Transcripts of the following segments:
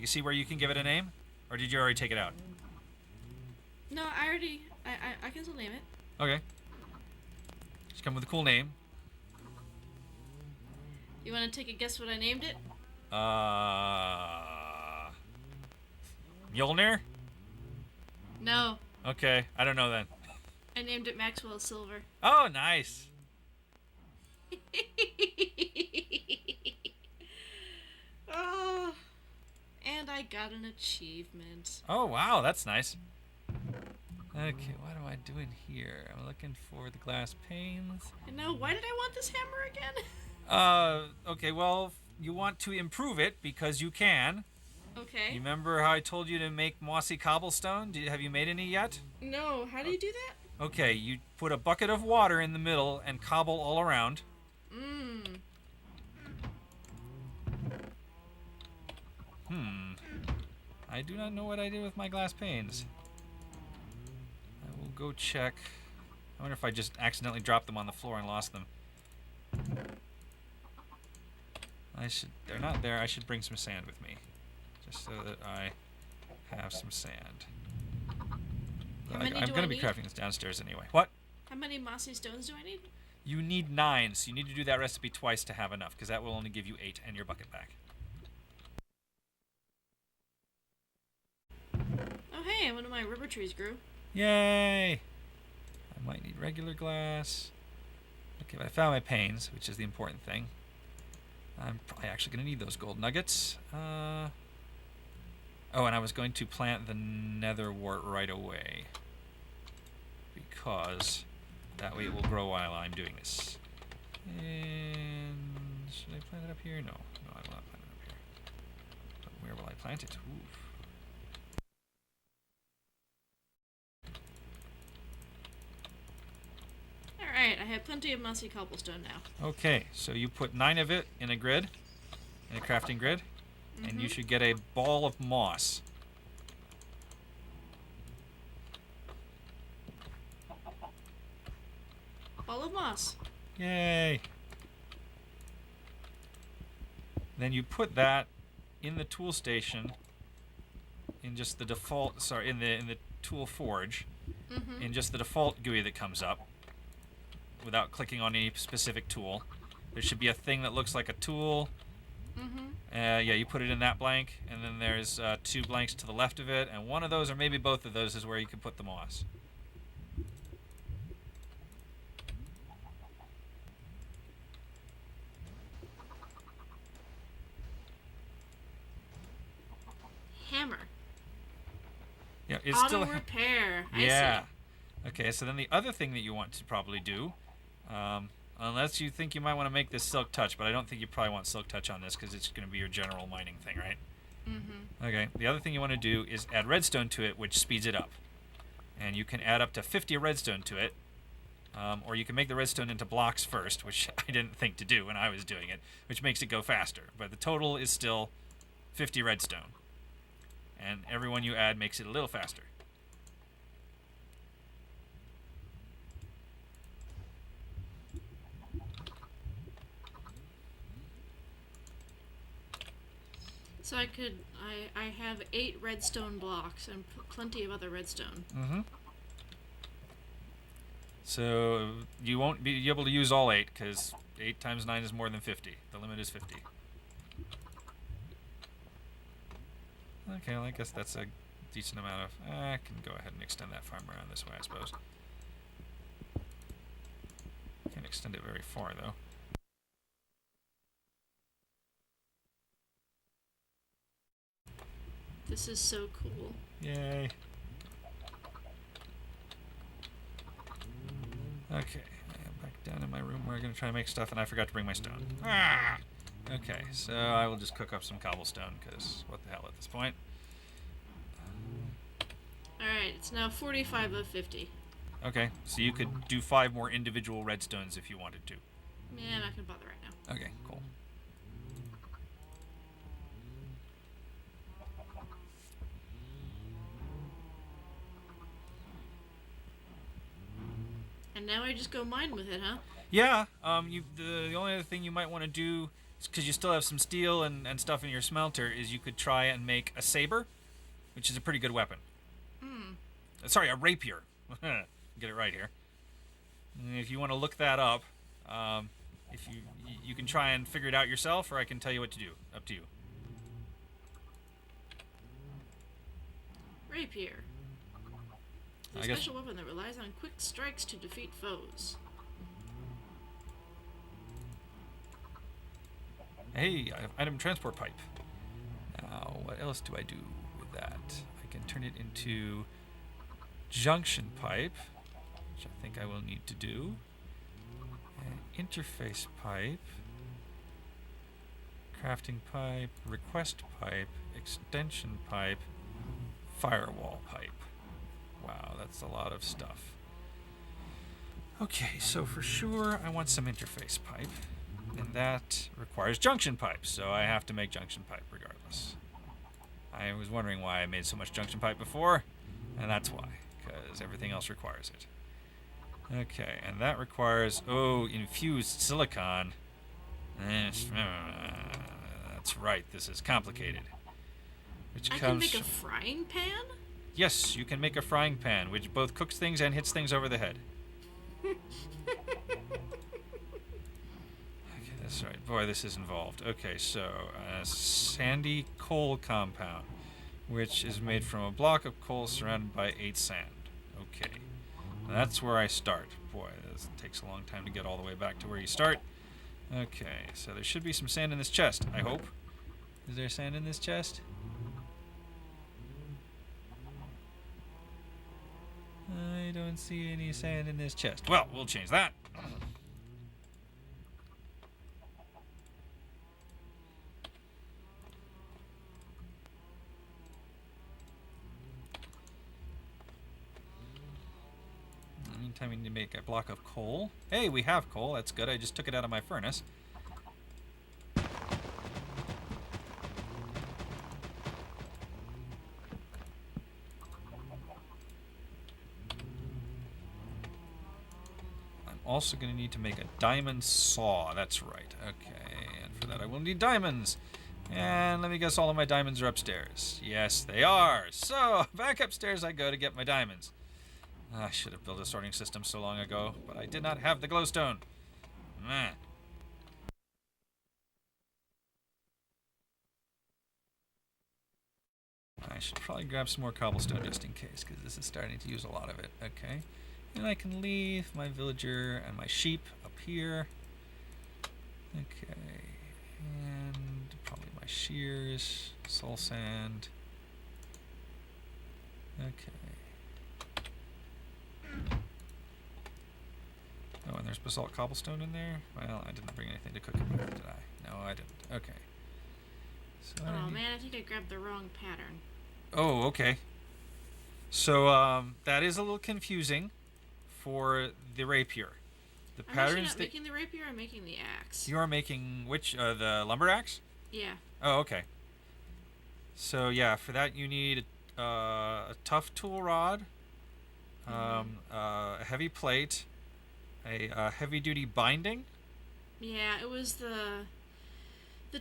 see where you can give it a name? Or did you already take it out? No, I can still name it. Okay. Just come with a cool name. You want to take a guess what I named it? Mjolnir? No. Okay, I don't know then. I named it Maxwell Silver. Oh, nice. Oh, and I got an achievement. Oh, wow, that's nice. Okay, what am I doing here? I'm looking for the glass panes. And now, why did I want this hammer again? Okay, well, you want to improve it because you can. Okay. You remember how I told you to make mossy cobblestone? Have you made any yet? No, how do you do that? Okay, you put a bucket of water in the middle and cobble all around. I do not know what I did with my glass panes. I will go check. I wonder if I just accidentally dropped them on the floor and lost them. They're not there. I should bring some sand with me. Just so that I have some sand. I'm going to be crafting this downstairs anyway. What? How many mossy stones do I need? You need 9, so you need to do that recipe twice to have enough, because that will only give you 8 and your bucket back. Oh hey, one of my rubber trees grew. Yay! I might need regular glass. Okay, but I found my panes, which is the important thing. I'm probably actually going to need those gold nuggets. Oh, and I was going to plant the Netherwart right away. Because that way it will grow while I'm doing this. And should I plant it up here? No, I will not plant it up here. But where will I plant it? Oof. Alright, I have plenty of mossy cobblestone now. Okay, so you put 9 of it in a grid, in a crafting grid, and you should get a ball of moss. Ball of moss. Yay! Then you put that in the tool station, in just the default, in the tool forge, in just the default GUI that comes up, without clicking on any specific tool. There should be a thing that looks like a tool. Yeah, you put it in that blank, and then there's 2 blanks to the left of it, and one of those, or maybe both of those, is where you can put the moss. Hammer. Yeah, it's Auto still repair. yeah. I see. Okay, so then the other thing that you want to probably do, unless you think you might want to make this Silk Touch, but I don't think you probably want Silk Touch on this because it's going to be your general mining thing, right? Okay, the other thing you want to do is add redstone to it, which speeds it up. And you can add up to 50 redstone to it, or you can make the redstone into blocks first, which I didn't think to do when I was doing it, which makes it go faster. But the total is still 50 redstone. And every one you add makes it a little faster. So I have 8 redstone blocks and plenty of other redstone. So you won't be able to use all 8, because 8 times 9 is more than 50. The limit is 50. Okay, well I guess that's a decent amount of... I can go ahead and extend that farm around this way, I suppose. Can't extend it very far, though. This is so cool. Yay. Okay, I am back down in my room where I'm going to try to make stuff, and I forgot to bring my stone. Ah! Okay, so I will just cook up some cobblestone, because what the hell at this point. Alright, it's now 45 of 50. Okay, so you could do 5 more individual redstones if you wanted to. Yeah, I'm not going to bother right now. Okay, cool. And now I just go mine with it, huh? Yeah, the only other thing you might want to do because you still have some steel and stuff in your smelter, is you could try and make a saber, which is a pretty good weapon. Sorry, a rapier. Get it right here. If you want to look that up, if you can try and figure it out yourself, or I can tell you what to do. Up to you. Rapier. A special weapon that relies on quick strikes to defeat foes. Hey, I have item transport pipe. Now, what else do I do with that? I can turn it into junction pipe, which I think I will need to do. And interface pipe. Crafting pipe. Request pipe. Extension pipe. Firewall pipe. Wow, that's a lot of stuff. Okay, so for sure I want some interface pipe. And that requires junction pipe, so I have to make junction pipe regardless. I was wondering why I made so much junction pipe before, and that's why, because everything else requires it. Okay, and that requires, infused silicon. That's right, this is complicated. I can make a frying pan? Yes, you can make a frying pan, which both cooks things and hits things over the head. That's right. Boy, this is involved. Okay, so sandy coal compound, which is made from a block of coal surrounded by 8 sand. Okay, that's where I start. Boy, this takes a long time to get all the way back to where you start. Okay, so there should be some sand in this chest, I hope. Is there sand in this chest? I don't see any sand in this chest. Well, we'll change that. Meantime, we need to make a block of coal. Hey, we have coal. That's good. I just took it out of my furnace. I'm also going to need to make a diamond saw. That's right. Okay, and for that I will need diamonds. And let me guess, all of my diamonds are upstairs. Yes, they are. So, back upstairs I go to get my diamonds. I should have built a sorting system so long ago, but I did not have the glowstone. Man. I should probably grab some more cobblestone just in case, because this is starting to use a lot of it. Okay. And I can leave my villager and my sheep up here. Okay. And probably my shears, soul sand. Okay. Oh, and there's basalt cobblestone in there? Well, I didn't bring anything to cook it with, did I? No, I didn't. Okay. So man, I think I grabbed the wrong pattern. Oh, okay. So, that is a little confusing for the rapier. The I'm patterns actually not making the rapier, I'm making the axe. You are making which? The lumber axe? Yeah. Oh, okay. So, yeah, for that you need a tough tool rod, a heavy plate, a heavy-duty binding. Yeah, it was the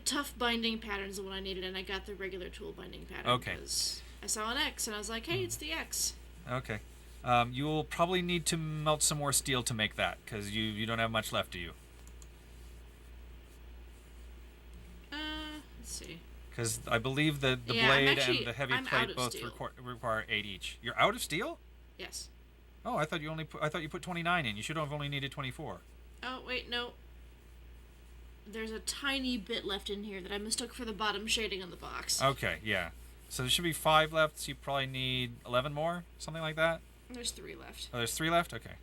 tough binding pattern is the one I needed, and I got the regular tool binding pattern. Okay. Because I saw an X, and I was like, hey, it's the X. Okay. You'll probably need to melt some more steel to make that, because you don't have much left, do you? Let's see. Because I believe the blade and the heavy plate both require 8 each. You're out of steel? Yes. Oh, I thought you put 29 in. You should have only needed 24. Oh, wait, no. There's a tiny bit left in here that I mistook for the bottom shading on the box. Okay, yeah. So there should be 5 left, so you probably need 11 more? Something like that? There's 3 left. Oh, there's 3 left? Okay.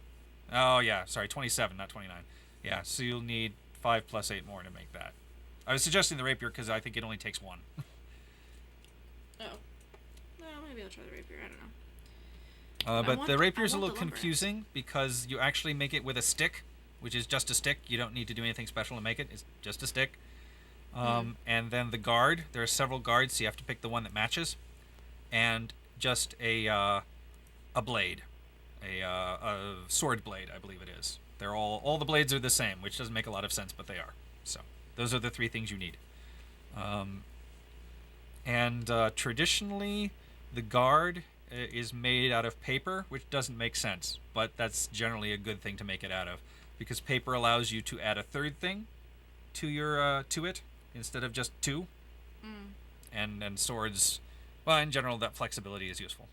Oh, yeah. Sorry, 27, not 29. Yeah, so you'll need 5 plus 8 more to make that. I was suggesting the rapier because I think it only takes 1. Oh. Well, maybe I'll try the rapier. I don't know. But the rapier is a little confusing because you actually make it with a stick, which is just a stick. You don't need to do anything special to make it. It's just a stick. And then the guard, there are several guards, so you have to pick the one that matches. And just a blade, a sword blade, I believe it is. They're all the blades are the same, which doesn't make a lot of sense, but they are. So Those are the 3 things you need. And traditionally, the guard is made out of paper, which doesn't make sense, but that's generally a good thing to make it out of, because paper allows you to add a 3rd thing to your to it instead of just 2. And swords, well, in general, that flexibility is useful.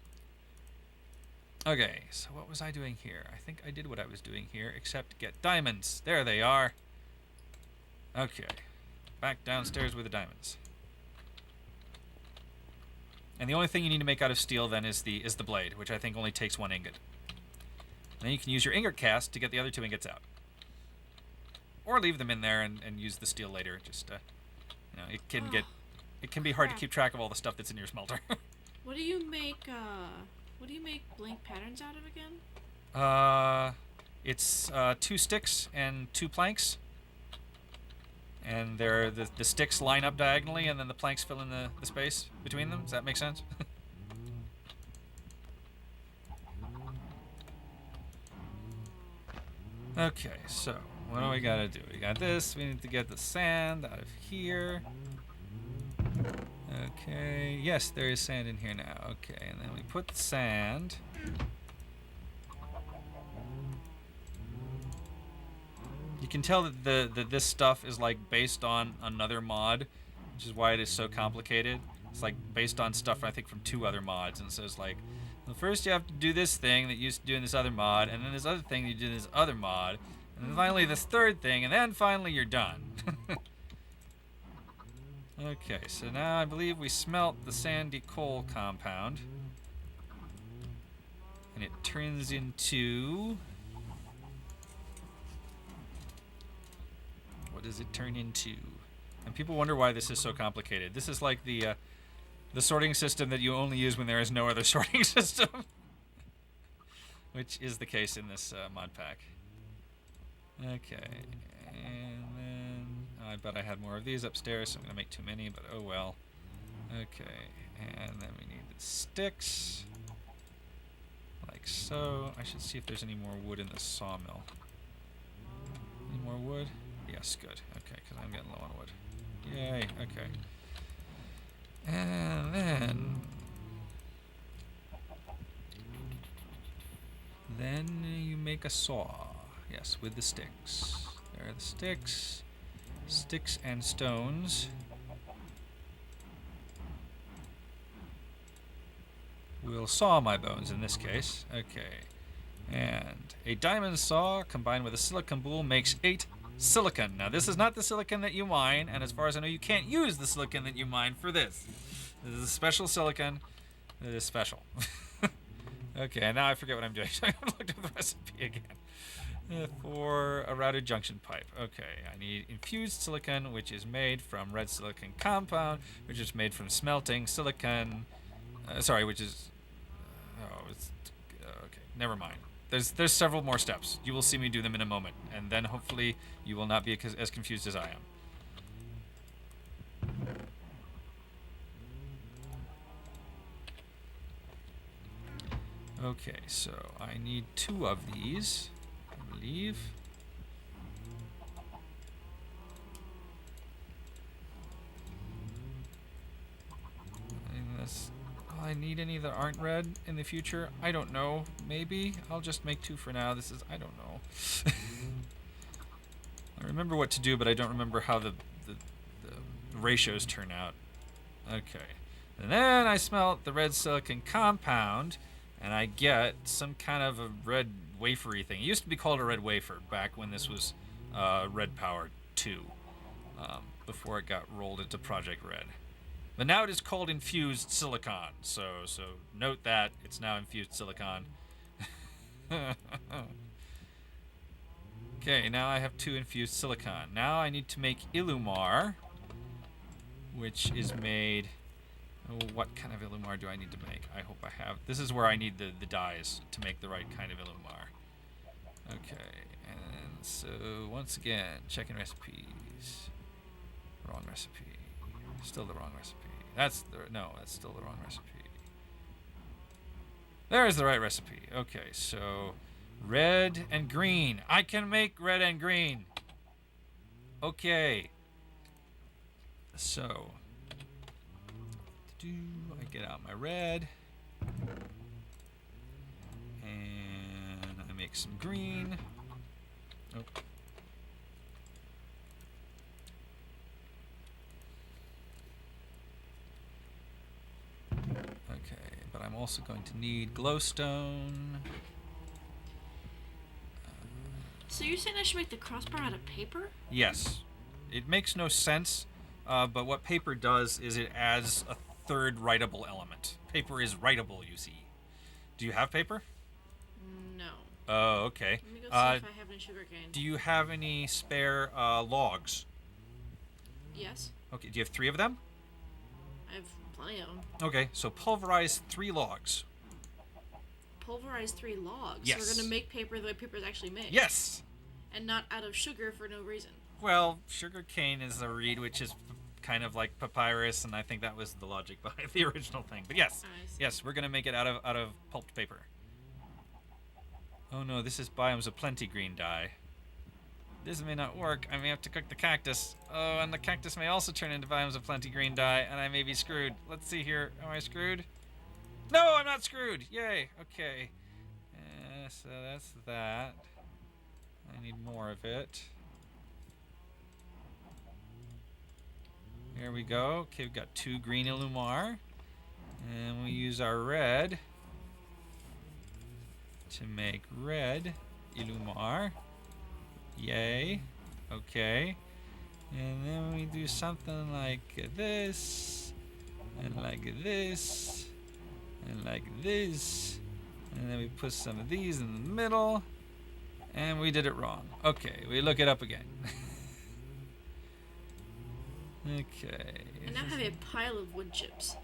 Okay, so what was I doing here? I think I did what I was doing here, except get diamonds. There they are. Okay, back downstairs with the diamonds. And the only thing you need to make out of steel then is the blade, which I think only takes 1 ingot. And then you can use your ingot cast to get the other 2 ingots out. Or leave them in there and use the steel later. Just you know, it can be hard to keep track of all the stuff that's in your smelter. What do you make blank patterns out of again? It's 2 sticks and 2 planks. And the sticks line up diagonally, and then the planks fill in the space between them. Does that make sense? Okay, so what do we gotta do? We got this. We need to get the sand out of here. Okay, yes, there is sand in here now. Okay, and then we put the sand. You can tell that this stuff is like based on another mod, which is why it is so complicated. It's like based on stuff I think from 2 other mods, and so it's like, well, first you have to do this thing that you used to do in this other mod, and then this other thing you do in this other mod, and then finally this 3rd thing, and then finally you're done. Okay, so now I believe we smelt the sandy coal compound, and it turns into... What does it turn into? And people wonder why this is so complicated. This is like the sorting system that you only use when there is no other sorting system. Which is the case in this mod pack. Okay. And then... I bet I had more of these upstairs, so I'm going to make too many, but oh well. Okay. And then we need the sticks. Like so. I should see if there's any more wood in the sawmill. Any more wood? Yes, good. Okay, because I'm getting low on wood. Yay, okay. And then you make a saw. Yes, with the sticks. There are the sticks. Sticks and stones. We'll saw my bones in this case. Okay. And a diamond saw combined with a silicon bowl makes 8 silicon. Now this is not the silicon that you mine, and as far as I know you can't use the silicon that you mine for this. This is a special silicon that is special. Okay, and now I forget what I'm doing, so I'm going to look at the recipe again. For a routed junction pipe. Okay, I need infused silicon, which is made from red silicon compound, which is made from smelting silicon. Which is... okay, never mind. There's several more steps. You will see me do them in a moment, and then hopefully you will not be as confused as I am. Okay, so I need 2 of these, I believe. I need any that aren't red in the future. I don't know. Maybe. I'll just make 2 for now. I don't know. I remember what to do, but I don't remember how the ratios turn out. Okay. And then I smelt the red silicon compound, and I get some kind of a red wafery thing. It used to be called a red wafer back when this was Red Power 2, before it got rolled into Project Red. But now it is called infused silicon, so note that it's now infused silicon. Okay, now I have 2 infused silicon. Now I need to make Illumar, which is made... Oh, what kind of Illumar do I need to make? I hope I have... This is where I need the dyes to make the right kind of Illumar. Okay, and so once again, checking recipes. Wrong recipe. Still the wrong recipe. That's still the wrong recipe. There's the right recipe. Okay, so red and green. I can make red and green. Okay. So, I get out my red, and I make some green. Oh. Okay, but I'm also going to need glowstone. So you're saying I should make the crossbar out of paper? Yes. It makes no sense, but what paper does is it adds a third writable element. Paper is writable, you see. Do you have paper? No. Oh, okay. Let me go see if I have any sugarcane. Do you have any spare logs? Yes. Okay, do you have 3 of them? I have plenty of them. Okay, so pulverize 3 logs. Pulverize 3 logs? Yes. So we're going to make paper the way paper is actually made? Yes! And not out of sugar for no reason. Well, sugar cane is a reed, which is kind of like papyrus, and I think that was the logic behind the original thing. But yes, yes, we're going to make it out of pulped paper. Oh no, this is Biomes-O-Plenty green dye. This may not work. I may have to cook the cactus. Oh, and the cactus may also turn into Biomes-O-Plenty green dye, and I may be screwed. Let's see here. Am I screwed? No, I'm not screwed. Yay. Okay. So that's that. I need more of it. Here we go. Okay, we've got 2 green Illumar. And we use our red to make red Illumar. Yay. Okay. And then we do something like this. And like this. And like this. And then we put some of these in the middle. And we did it wrong. Okay, we look it up again. Okay. I now have a pile of wood chips.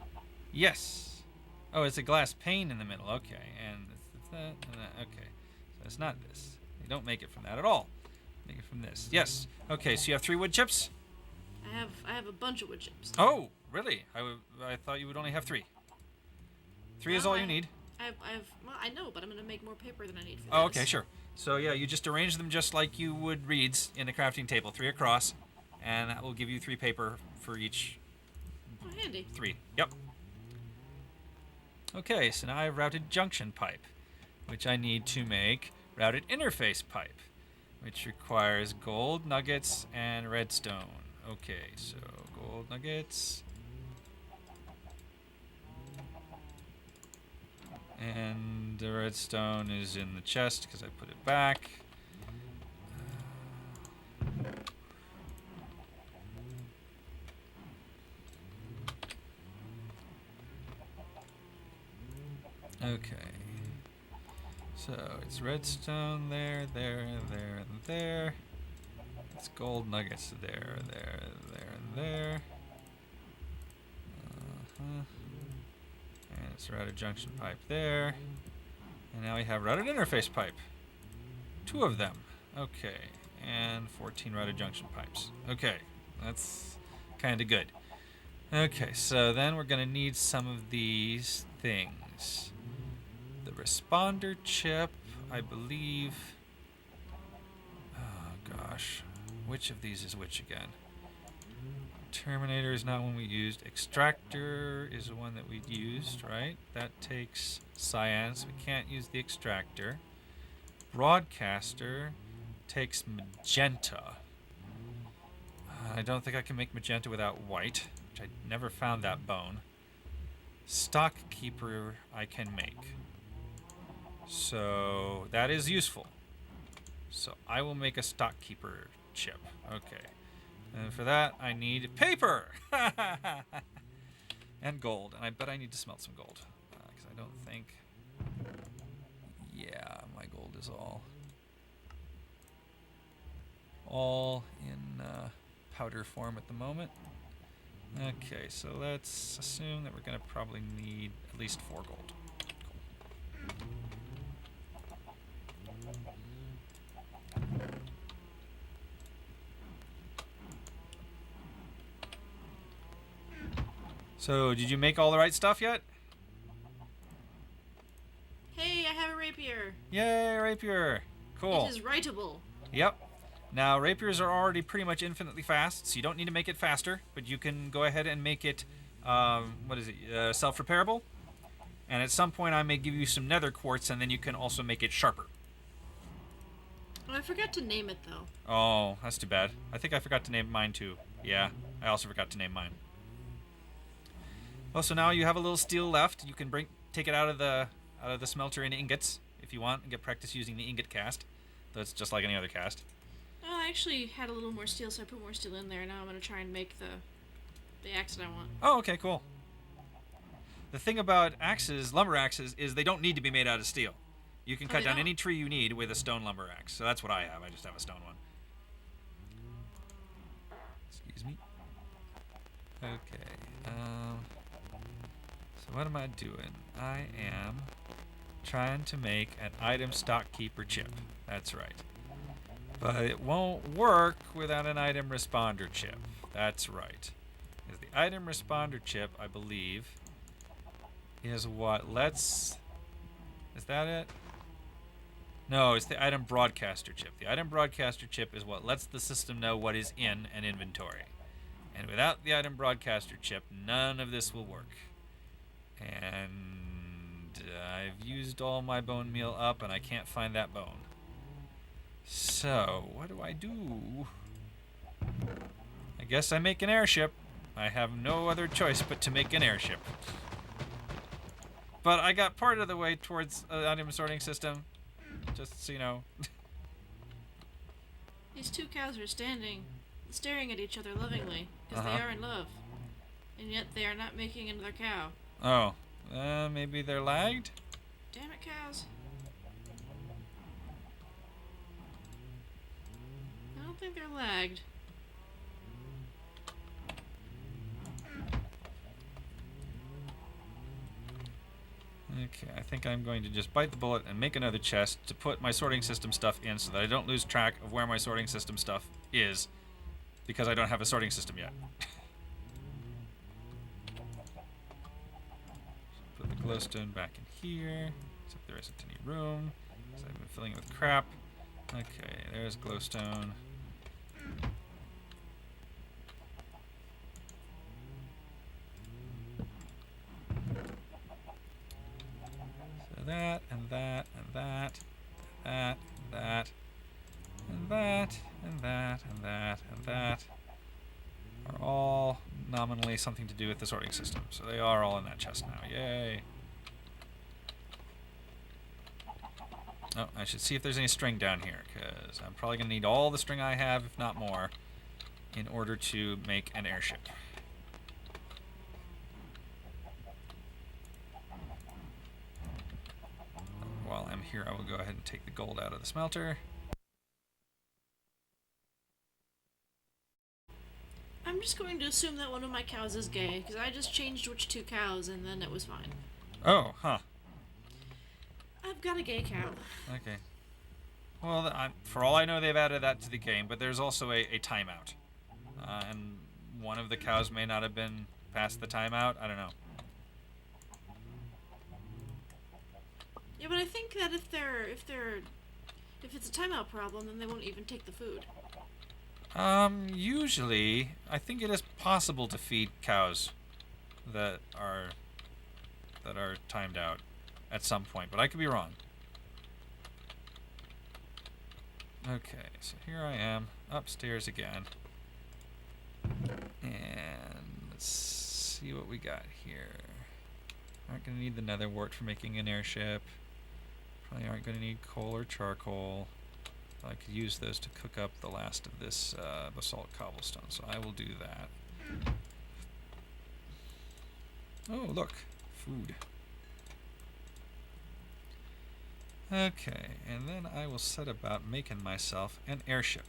Yes. Oh, it's a glass pane in the middle. Okay, and it's that and that. Okay, so it's not this. You don't make it from that at all. Make it from this. Yes. Okay, so you have 3 wood chips? I have a bunch of wood chips. Oh, really? I thought you would only have 3. 3 is all you need. Well, I know, but I'm going to make more paper than I need for this. Oh, okay, sure. So yeah, you just arrange them just like you would reeds in the crafting table, 3 across, and that will give you 3 paper for each. Oh, handy. 3. Yep. Okay, so now I have routed junction pipe, which I need to make routed interface pipe, which requires gold nuggets and redstone. Okay, so gold nuggets. And the redstone is in the chest because I put it back. Okay. So it's redstone there, there, there, and there. It's gold nuggets there, there, there, and there. And it's routed junction pipe there. And now we have routed interface pipe. 2 of them. Okay. And 14 routed junction pipes. Okay. That's kind of good. Okay, so then we're going to need some of these things. The responder chip, I believe. Oh, gosh. Which of these is which again? Terminator is not one we used. Extractor is the one that we used, right? That takes cyan, so we can't use the extractor. Broadcaster takes magenta. I don't think I can make magenta without white, which I never found that bone. Stock keeper I can make. So that is useful. So I will make a stock keeper chip. Okay. And for that, I need paper! And gold. And I bet I need to smelt some gold. Because I don't think... Yeah, my gold is all in powder form at the moment. Okay, so let's assume that we're going to probably need at least 4 gold. So, did you make all the right stuff yet? Hey, I have a rapier. Yay, rapier. Cool. It is writable. Yep. Now, rapiers are already pretty much infinitely fast, so you don't need to make it faster, but you can go ahead and make it, self-repairable. And at some point I may give you some nether quartz, and then you can also make it sharper. Oh, I forgot to name it, though. Oh, that's too bad. I think I forgot to name mine, too. Yeah, I also forgot to name mine. Well, so now you have a little steel left. You can take it out of the smelter in ingots, if you want, and get practice using the ingot cast. Though it's just like any other cast. Oh, I actually had a little more steel, so I put more steel in there. Now I'm going to try and make the axe that I want. Oh, okay, cool. The thing about axes, lumber axes, is they don't need to be made out of steel. You can cut down any tree you need with a stone lumber axe. So that's what I have. I just have a stone one. Excuse me. Okay. So what am I doing? I am trying to make an item stock keeper chip. That's right. But it won't work without an item responder chip. That's right. Because the item responder chip, I believe, is what lets... Is that it? No, it's the item broadcaster chip. The item broadcaster chip is what lets the system know what is in an inventory. And without the item broadcaster chip, none of this will work. And I've used all my bone meal up, and I can't find that bone. So, what do I do? I guess I make an airship. I have no other choice but to make an airship. But I got part of the way towards an item sorting system. Just so you know. These two cows are staring at each other lovingly, because they are in love. And yet they are not making another cow. Oh. Maybe they're lagged? Damn it, cows. I don't think they're lagged. Okay, I think I'm going to just bite the bullet and make another chest to put my sorting system stuff in so that I don't lose track of where my sorting system stuff is, because I don't have a sorting system yet. Put the glowstone back in here, except there isn't any room, because I've been filling it with crap. Okay, there's glowstone. That, and that, and that, and that, and that, and that, and that, and that are all nominally something to do with the sorting system. So they are all in that chest now. Yay! Oh, I should see if there's any string down here, because I'm probably going to need all the string I have, if not more, in order to make an airship. While I'm here, I will go ahead and take the gold out of the smelter. I'm just going to assume that one of my cows is gay, because I just changed which two cows, and then it was fine. Oh, huh. I've got a gay cow. Okay. Well, for all I know, they've added that to the game, but there's also a timeout. And one of the cows may not have been past the timeout. I don't know. Yeah, but I think that if it's a timeout problem, then they won't even take the food. Usually, I think it is possible to feed cows that are timed out at some point, but I could be wrong. Okay, so here I am, upstairs again. And let's see what we got here. Aren't going to need the Netherwart for making an airship. Probably aren't going to need coal or charcoal. I could use those to cook up the last of this basalt cobblestone, so I will do that. Oh, look. Food. Okay, and then I will set about making myself an airship,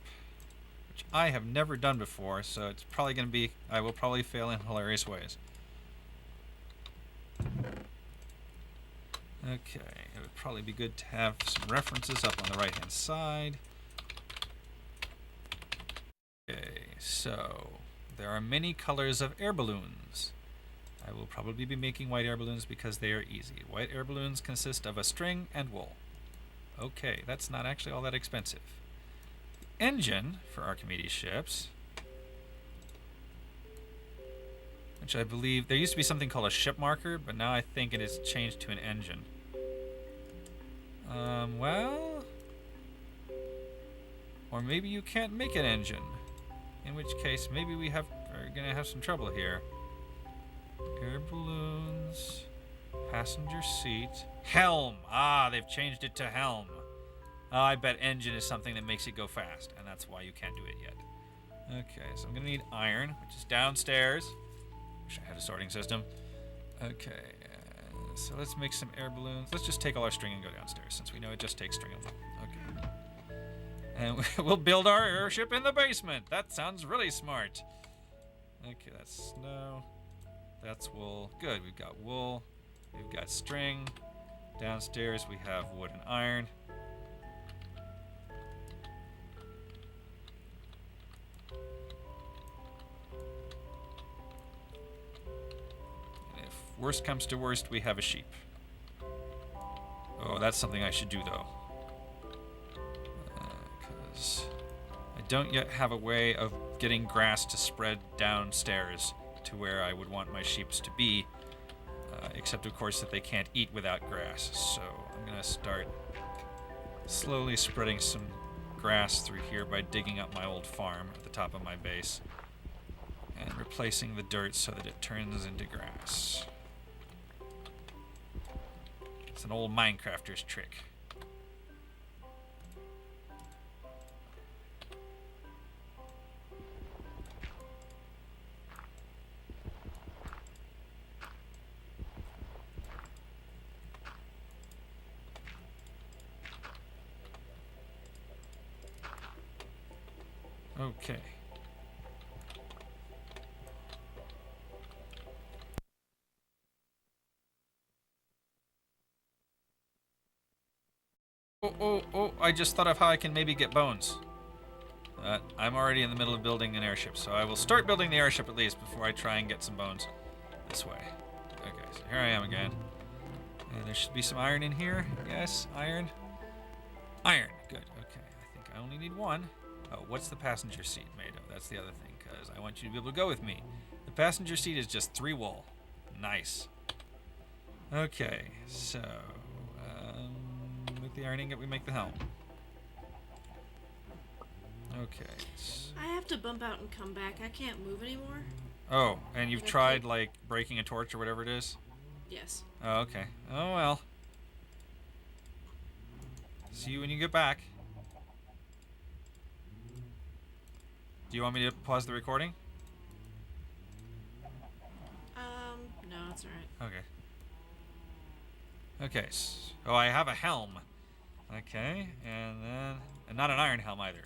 which I have never done before, so it's probably going to be... I will probably fail in hilarious ways. Okay, it would probably be good to have some references up on the right-hand side. Okay, so there are many colors of air balloons. I will probably be making white air balloons because they are easy. White air balloons consist of a string and wool. Okay, that's not actually all that expensive. engine for Archimedes ships, which I believe there used to be something called a ship marker, but now I think it is changed to an engine. Well, or maybe you can't make an engine, in which case maybe are gonna have some trouble here. Air balloons, passenger seat, helm. Ah, they've changed it to helm. Oh, I bet engine is something that makes it go fast, and that's why you can't do it yet. Okay, so I'm gonna need iron, which is downstairs. Wish I had a sorting system. Okay, so let's make some air balloons. Let's just take all our string and go downstairs, since we know it just takes string and wool. Okay. And we'll build our airship in the basement. That sounds really smart. Okay, that's snow. That's wool. Good, we've got wool. We've got string. Downstairs we have wood and iron. And if worst comes to worst, we have a sheep. Oh, that's something I should do, though. Because I don't yet have a way of getting grass to spread downstairs to where I would want my sheeps to be, except of course that they can't eat without grass. So I'm gonna start slowly spreading some grass through here by digging up my old farm at the top of my base and replacing the dirt so that it turns into grass. It's an old Minecrafter's trick. Okay. Oh, I just thought of how I can maybe get bones. I'm already in the middle of building an airship, so I will start building the airship at least before I try and get some bones this way. Okay, so here I am again. And there should be some iron in here. Yes, iron. Iron, good, okay. I think I only need one. Oh, what's the passenger seat made of? That's the other thing, because I want you to be able to go with me. The passenger seat is just 3 wool. Nice. Okay, so with the iron ingot we make the helm. Okay. I have to bump out and come back. I can't move anymore. Oh, and you've tried like breaking a torch or whatever it is? Yes. Oh, okay. Oh well. See you when you get back. Do you want me to pause the recording? No, it's alright. Okay. Okay, so I have a helm. Okay, and then, and not an iron helm either,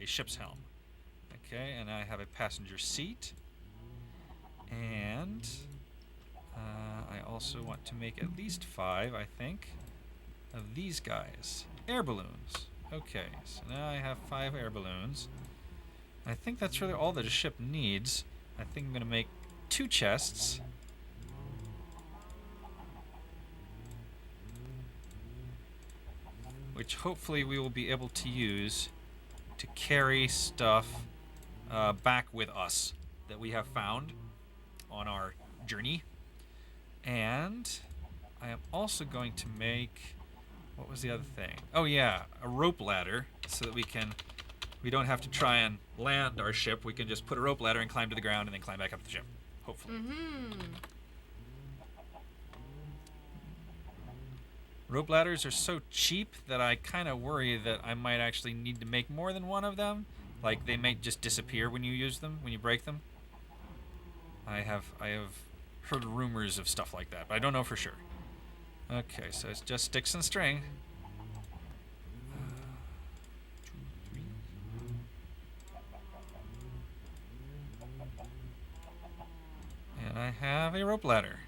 a ship's helm. Okay, and I have a passenger seat. And I also want to make at least 5, I think, of these guys. Air balloons. Okay, so now I have 5 air balloons. I think that's really all that a ship needs. I think I'm going to make 2 chests. Which hopefully we will be able to use to carry stuff back with us that we have found on our journey. And I am also going to make, what was the other thing? Oh yeah, a rope ladder so that we don't have to try and land our ship. We can just put a rope ladder and climb to the ground and then climb back up the ship, hopefully. Rope ladders are so cheap that I kind of worry that I might actually need to make more than one of them. Like they might just disappear when you use them, when you break them. I have heard rumors of stuff like that, but I don't know for sure. Okay, so it's just sticks and string. 2, 3. And I have a rope ladder.